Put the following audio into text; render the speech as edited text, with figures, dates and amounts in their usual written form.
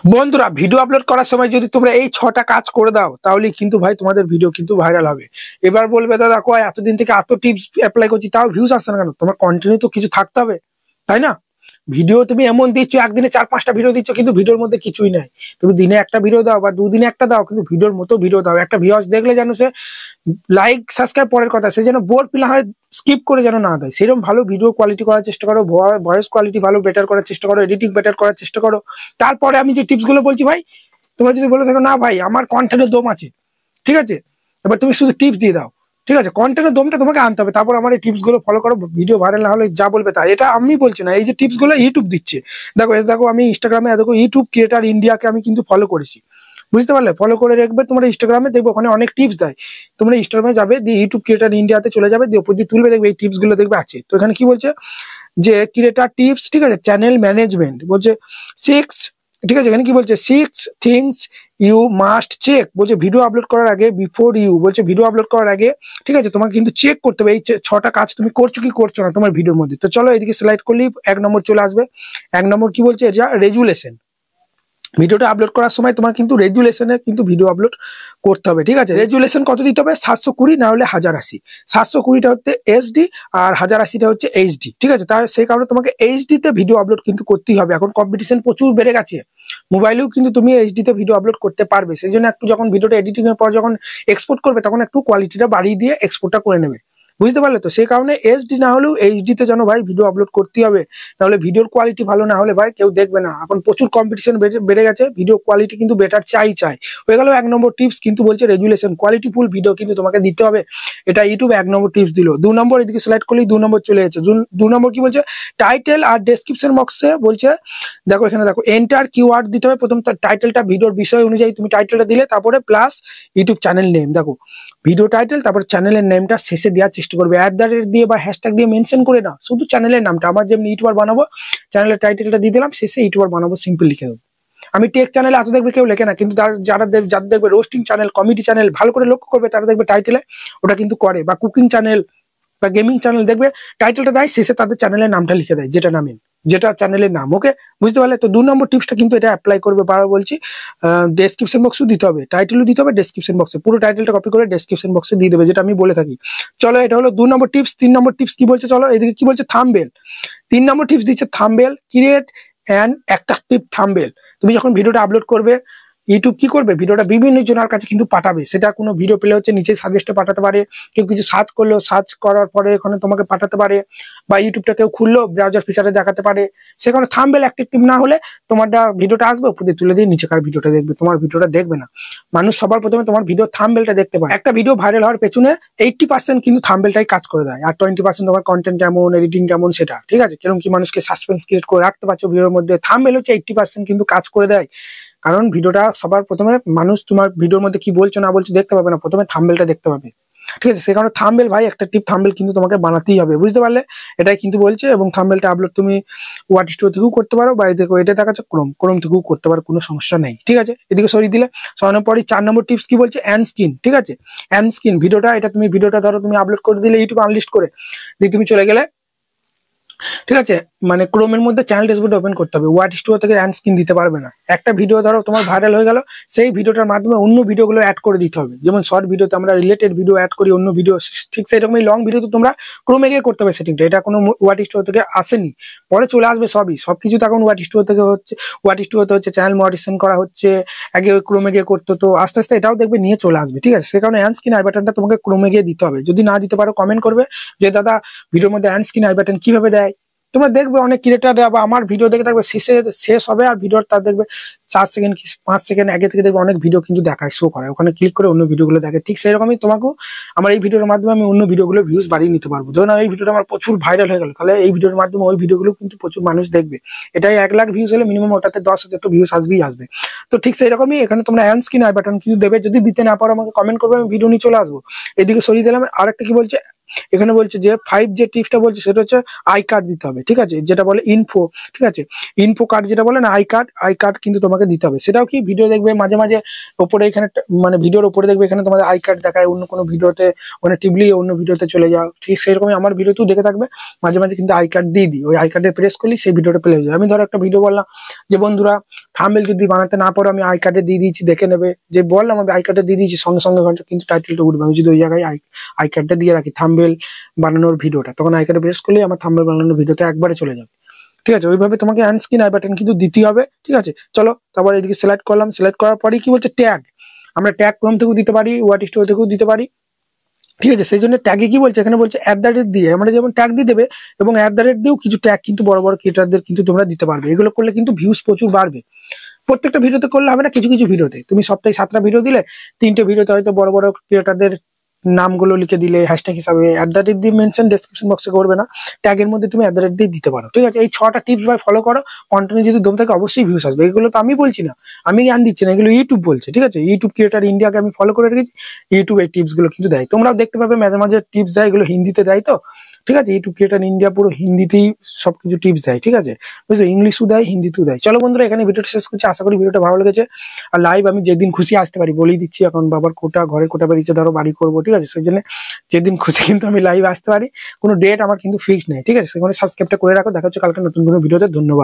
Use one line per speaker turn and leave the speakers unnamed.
বন্ধুরা video upload করার সময় যদি তোমরা এই 6টা কাজ করে দাও তাহলে কিন্তু ভাই তোমাদের ভিডিও কিন্তু ভাইরাল হবে। এবার বলবে দাদা কয় এতদিন থেকে এত টিপস অ্যাপ্লাই করছি তাও ভিউজ আসছে না কেন? তোমার কন্টিনিউ তো কিছু থাকতে হবে, তাই না? ভিডিও তুমি এমন দিচ্ছ, একদিনে 4-5টা ভিডিও দিচ্ছ কিন্তু ভিডিওর মধ্যে কিছুই নাই। তুমি দিনে একটা ভিডিও দাও বা দুদিনে একটা দাও, কিন্তু ভিডিওর মতো ভিডিও দাও। একটা ভিউয়ার্স দেখলে যেন সে লাইক সাবস্ক্রাইব পরের কথা, সে যেন বোর ফিল হয় স্কিপ করে যেন না দেয়। সেরকম ভালো ভিডিও কোয়ালিটি করার চেষ্টা করো, ভয়েস কোয়ালিটি ভালো বেটার করার চেষ্টা করো, এডিটিং বেটার করার চেষ্টা করো। তারপরে আমি যে টিপস গুলো বলছি ভাই, তোমরা যদি বলে থাকো না ভাই আমার কন্টেন্টের দম আছে, ঠিক আছে, এবার তুমি শুধু টিপস দিয়ে দাও, ঠিক আছে, কন্টেন্টের দমটা তোমাকে আনতে হবে। তারপর আমার এই টিপস গুলো ফলো করো, ভিডিও ভাইরাল না হলে যা বলবে তাই। এটা আমি বলছি না, এই যে টিপস গুলো ইউটিউব দিচ্ছে। দেখো দেখো আমি ইনস্টাগ্রামে দেখো ইউটিউব ক্রিয়েটার ইন্ডিয়াকে আমি কিন্তু ফলো করেছি, বুঝতে পারলে? ফলো করে রাখবে, তোমরা ইনস্টাগ্রামে দেখবে ওখানে অনেক টিপস দেয়। তোমরা ইনস্টাগ্রামে যাবে, দিয়ে ইউটিউব ক্রিয়েটার ইন্ডিয়াতে চলে যাবে, দিয়ে উপর দিয়ে তুলবে, দেখবে এই টিপস গুলো দেখবে আছে। তো এখানে কি বলছে যে ক্রিয়েটার টিপস, ঠিক আছে, চ্যানেল ম্যানেজমেন্ট বলছে 6, ঠিক আছে, এখানে কি বলছে 6 থিংস ইউ মাস্ট চেক, বলছে ভিডিও আপলোড করার আগে, বিফোর ইউ, বলছে ভিডিও আপলোড করার আগে, ঠিক আছে, তোমাকে কিন্তু চেক করতে হবে এই 6টা কাজ তুমি করছো কি করছো না তোমার ভিডিওর মধ্যে। তো চলো এদিকে স্লাইড করলেই 1 নম্বর চলে আসবে। 1 নম্বর কি বলছে, এটা রেজুলেশন। ভিডিওটা আপলোড করার সময় তোমার কিন্তু রেজুলেশনে কিন্তু ভিডিও আপলোড করতে হবে, ঠিক আছে। রেজুলেশন কত দিতে হবে? 720 না হলে 1080। 720টা হচ্ছে এসডি আর 1080টা হচ্ছে এইচডি, ঠিক আছে। তার সেই কারণে তোমাকে এইচডি তে ভিডিও আপলোড কিন্তু করতেই হবে। এখন কম্পিটিশন প্রচুর বেড়ে গেছে, মোবাইলেও কিন্তু তুমি এইচডি তে ভিডিও আপলোড করতে পারবে। সেই জন্য একটু যখন ভিডিওটা এডিটিং এর পর যখন এক্সপোর্ট করবে তখন একটু কোয়ালিটিটা বাড়িয়ে দিয়ে এক্সপোর্টটা করে নেবে, বুঝতে পারলে? তো সেই কারণে এসডি না হলেও এইচডি তে যেন ভাই ভিডিও আপলোড করতে হবে, নাহলে ভিডিওর কোয়ালিটি ভালো না হলে ভাই কেউ দেখবে না। এখন প্রচুর কম্পিটিশন বেড়ে গেছে, ভিডিও কোয়ালিটি কিন্তু বেটার চাই। হয়ে গেল 1 নম্বর টিপস। কিন্তু বলছে রেজুলেশন, কোয়ালিটিফুল ভিডিও কিন্তু তোমাকে দিতে হবে, এটা ইউটিউব 1 নম্বর টিপস দিল। 2 নম্বর এদিকে সিলেক্ট করলেই 2 নম্বর চলে যাচ্ছে। 2 নম্বর কি বলছে, টাইটেল আর ডেসক্রিপশন বক্সে বলছে দেখো এখানে দেখো এন্টার কিওয়ার্ড দিতে হবে। প্রথম টাইটেলটা ভিডিওর বিষয় অনুযায়ী তুমি টাইটেলটা দিলে, তারপরে প্লাস ইউটিউব চ্যানেল নেম, দেখো ভিডিও টাইটেল তারপর চ্যানেলের নেমটা শেষে দেওয়ার চেষ্টা করবে, @ দিয়ে বা হ্যাশট্যাগ দিয়ে মেনশন করে না, শুধু চ্যানেলের নামটা। আমার যেমনি ইউটিউবার বানাবো চ্যানেলের টাইটেলটা দিয়ে দিলাম, শেষে ইউটিউবার বানাবো সিম্পল লিখে দেবো। আমি টেক চ্যানেলে এত দেখবে কেউ লেখে না, কিন্তু যারা দেখবে রোস্টিং চ্যানেল, কমেডি চ্যানেল ভালো করে লক্ষ্য করবে, তারা দেখবে টাইটেলে ওটা কিন্তু করে, বা কুকিং চ্যানেল বা গেমিং চ্যানেল দেখবে টাইটেলটা দেয়, শেষে তাদের চ্যানেলের নামটা লিখে দেয়, যেটা চ্যানেলের নাম। ওকে, বুঝতে পারলে? তো 2 নম্বর টিপসটা কিন্তু এটা অ্যাপ্লাই করবে। বারবার বলছি, ডেসক্রিপশন বক্সও দিতে হবে, টাইটেলও দিতে হবে, ডেসক্রিপশন বক্সে পুরো টাইটেলটা কপি করে ডেসক্রিপশন বক্সে দিয়ে দেবে, যেটা আমি বলে থাকি। চলো এটা হলো 2 নম্বর টিপস। 3 নম্বর টিপস কি বলছে, চলো এদিকে কি বলছে, থাম্বনেল। 3 নম্বর টিপস দিচ্ছে thumbnail, create an attractive thumbnail. তুমি যখন ভিডিওটা আপলোড করবে, ইউটিউব কি করবে, ভিডিওটা বিভিন্ন জনের কাছে কিন্তু পাঠাবে। সেটা কোনো ভিডিও পেলে হচ্ছে নিচে সাজেস্টে পাঠাতে পারে, কেউ কিছু সার্চ করলো, সার্চ করার পরে এখানে তোমাকে পাঠাতে পারে, বা ইউটিউবটা কেউ খুললো ব্রাউজার ফিচারে দেখাতে পারে। সেখানে থাম্বনেল অ্যাট্রাকটিভ না হলে তোমারটা ভিডিওটা আসবে, উপরে তুলে দিয়ে নিচেকার ভিডিওটা দেখবে, তোমার ভিডিওটা দেখবে না। মানুষ সবার প্রথমে তোমার ভিডিও থাম্বনেলটা দেখতে পায়। একটা ভিডিও ভাইরাল হওয়ার পেছনে 80% কিন্তু থাম্বনেলটাই কাজ করে দেয়, আর 20% তোমার কন্টেন্ট কেমন, এডিটিং কেমন সেটা, ঠিক আছে, কিরকম কি মানুষকে সাসপেন্স ক্রিয়েট করে রাখতে পারছো ভিডিওর মধ্যে, থাম্বনেল হচ্ছে 80% কিন্তু কাজ করে দেয়। কারণ ভিডিওটা সবার প্রথমে মানুষ তোমার ভিডিওর মধ্যে কি বলছো না বলছো দেখতে পাবে না, প্রথমে থাম্বনেলটা দেখতে পাবে, ঠিক আছে। সে কারণে থাম্বনেল ভাই একটা টিপ, থাম্বনেল কিন্তু তোমাকে বানাতেই হবে, বুঝতে পারলে? এটাই কিন্তু বলছে। এবং থাম্বনেলটা আপলোড তুমি ওয়াট স্টুডিও থেকেও করতে পারো, বা দেখো এটা দেখাচ্ছে ক্রোম থেকেও করতে পারো, কোনো সমস্যা নেই, ঠিক আছে। এদিকে সরিয়ে দিলে। সরানোর পরে 4 নম্বর টিপস কি বলছে, অ্যান্ড স্ক্রিন, ঠিক আছে। অ্যান্ড স্ক্রিন ভিডিওটা, এটা তুমি ভিডিওটা ধরো তুমি আপলোড করে দিলে ইউটিউব আনলিস্ট করে দিয়ে তুমি চলে গেলে, ঠিক আছে, মানে ক্রোমের মধ্যে চ্যানেল ড্যাশবোর্ড ওপেন করতে হবে, ওয়াট স্টুডিও থেকে অ্যান্ড স্ক্রিন দিতে পারবে না। একটা ভিডিও ধরো তোমার ভাইরাল হয়ে গেল, সেই ভিডিওটার মাধ্যমে অন্য ভিডিওগুলো অ্যাড করে দিতে হবে। যেমন শর্ট ভিডিওতে আমরা রিলেটেড ভিডিও অ্যাড করি, অন্য ভিডিও, ঠিক সেরকমই লং ভিডিওতে তোমরা ক্রোমে গিয়ে করতে হবে সেটিংটা। এটা কোনো ওয়াট স্টুডিও থেকে আসেনি, পরে চলে আসবে সবকিছু। তখন ওয়াট স্টুডিও থেকে হচ্ছে, ওয়াট স্টুডিওতে হচ্ছে চ্যানেল মডিফিকেশন করা হচ্ছে, আগে ওই ক্রোমে গিয়ে করতো, তো আস্তে আস্তে এটাও দেখবে নিয়ে চলে আসবে, ঠিক আছে। সে কারণে অ্যান্ড স্ক্রিন আই বাটনটা তোমাকে ক্রোমে গিয়ে দিতে হবে। যদি না দিতে পারো কমেন্ট করবে যে দাদা ভিডিওর মধ্যে অ্যান্ড স্ক্রিন আই বাটন কিভাবে দেয়। তোমরা দেখবে অনেক ক্রিয়েটার বা আমার ভিডিও দেখে থাকবে, শেষ হবে আর ভিডিওর তার দেখবে 4 সেকেন্ড কি 5 সেকেন্ড আগে থেকে দেখবে অনেক ভিডিও কিন্তু দেখায়, শো করে, ওখানে ক্লিক করে অন্য ভিডিওগুলো দেখে। ঠিক সেরকমই তোমাকেও আমার এই ভিডিওর মাধ্যমে আমি অন্য ভিডিওগুলো ভিউজ বাড়িয়ে নিতে পারবো। ধরুন এই ভিডিওটা আমার প্রচুর ভাইরাল হয়ে গেল, তাহলে এই ভিডিওর মাধ্যমে ওই ভিডিওগুলো কিন্তু প্রচুর মানুষ দেখবে। এটাই 1 লাখ ভিউজ হলে মিনিমাম ওটাতে 10,000 তো ভিউজ আসবে। তো ঠিক সেরকমই এখানে তোমরা হ্যান্ড স্ক্রিন আই বাটন কিন্তু দেবে। যদি দিতে না পারো আমাকে কমেন্ট করবে, আমি ভিডিও নিয়ে চলে আসবো। এদিকে সরিয়ে দিলাম। আরেকটা কি বলছে, এখানে বলছে যে 5 যে টিপসটা বলছে সেটা হচ্ছে আই কার্ড দিতে হবে, ঠিক আছে, যেটা বলে ইনফো, ঠিক আছে, ইনফো কার্ড যেটা বলে না, আই কার্ড কিন্তু তোমাকে দিতে হবে। সেটাও কি ভিডিও দেখবে মাঝে মাঝে ওপরে এখানে, মানে ভিডিওর উপরে দেখবে এখানে তোমাদের আই কার্ড দেখায়, অন্য কোনো ভিডিওতে ওখানে টিপলি অন্য ভিডিওতে চলে যাও। ঠিক সেরকমই আমার ভিডিওতেও দেখে থাকবে মাঝে মাঝে কিন্তু আই কার্ড দিয়ে দিই, ওই আই কার্ডে প্রেস করলে সেই ভিডিওটা প্লে হয়ে যায়। আমি ধরো একটা ভিডিও বললাম যে বন্ধুরা থাম্বনেল যদি বানাতে না পারো আমি আই কার্ডে দিয়ে দিয়েছি, দেখে নেবে। যে বললাম আমি আই কার্ডে দিয়ে দিয়েছি, সঙ্গে সঙ্গে কিন্তু টাইটেলটা উঠবে। আমি যদি ওই জায়গায় আই কার্ডটা দিয়ে রাখি থাম্বনেল বানানোর ভিডিওটা, তখন আই কার্ডে প্রেস করলে আমার থাম্বনেল বানানোর ভিডিওতে একবারে চলে যাবে। ঠিক আছে, ওইভাবে তোমাকে হ্যান্ড স্ক্রিন আই বাটন কিন্তু দিতে হবে। ঠিক আছে, চলো তারপর এদিকে সিলেক্ট করলাম। সিলেক্ট করার পরে কি বলছে ট্যাগ, আমরা ট্যাগ ক্রোম থেকেও দিতে পারি, ওয়াট স্টোর থেকেও দিতে পারি। ঠিক আছে, সেই জন্য ট্যাগে কি বলছে, এখানে বলছে @ দিয়ে আমরা যেমন ট্যাগ দিয়ে দেবে, এবং @ দিয়েও কিছু ট্যাগ কিন্তু বড় বড় ক্রিয়েটারদের কিন্তু তোমরা দিতে পারবে। এগুলো করলে কিন্তু ভিউজ প্রচুর বাড়বে। প্রত্যেকটা ভিডিওতে করলে হবে না, কিছু কিছু ভিডিওতে। তুমি সপ্তাহে 7টা ভিডিও দিলে, 3টে ভিডিওতে হয়তো বড় বড় ক্রিয়েটারদের নামগুলো লিখে দিলে হ্যাশট্যাগ হিসাবে, @ দিয়ে মেনশন ডেসক্রিপশন বক্সে করবে না, ট্যাগের মধ্যে তুমি @ দিয়ে দিতে পারো। ঠিক আছে, এই 6টা টিপস ভাই ফলো করো, কন্টেন্ট যদি দম থাকে অবশ্যই ভিউস আসবে। এগুলো তো আমি বলছি না, আমি জ্ঞান দিচ্ছি না, এগুলো ইউটিউব বলছে। ঠিক আছে, ইউটিউব ক্রিয়েটার ইন্ডিয়াকে আমি ফলো করে রেখেছি, ইউটিউব এই টিপস গুলো কিন্তু দেয়, তোমরাও দেখতে পাবে মাঝে মাঝে টিপস দেয়, এগুলো হিন্দিতে দেয়। তো ঠিক আছে, ইউটিউব ক্রিয়েটার ইন্ডিয়া পুরো হিন্দিতেই সবকিছু টিপস দেয়। ঠিক আছে, বুঝছো, ইংলিশও দেয়, হিন্দিতেও দেয়। চলো বন্ধুরা, এখানে ভিডিওটা শেষ করছি, আশা করি ভিডিওটা ভালো লেগেছে। আর লাইভ আমি যেদিন খুশি আসতে পারি, বলেই দিচ্ছি, এখন বাবার কোটা, ঘরের কোটা বেরিয়েছে, ধরো বাড়ি করবো। ঠিক আছে, সেই জন্য যেদিন খুশি কিন্তু আমি লাইভ আসতে পারি, কোনো ডেট আমার কিন্তু ফিক্সড নেই। ঠিক আছে, সেখানে সাবস্ক্রাইবটা করে রাখো। দেখা হচ্ছে কালকে নতুন কোনো ভিডিওতে। ধন্যবাদ।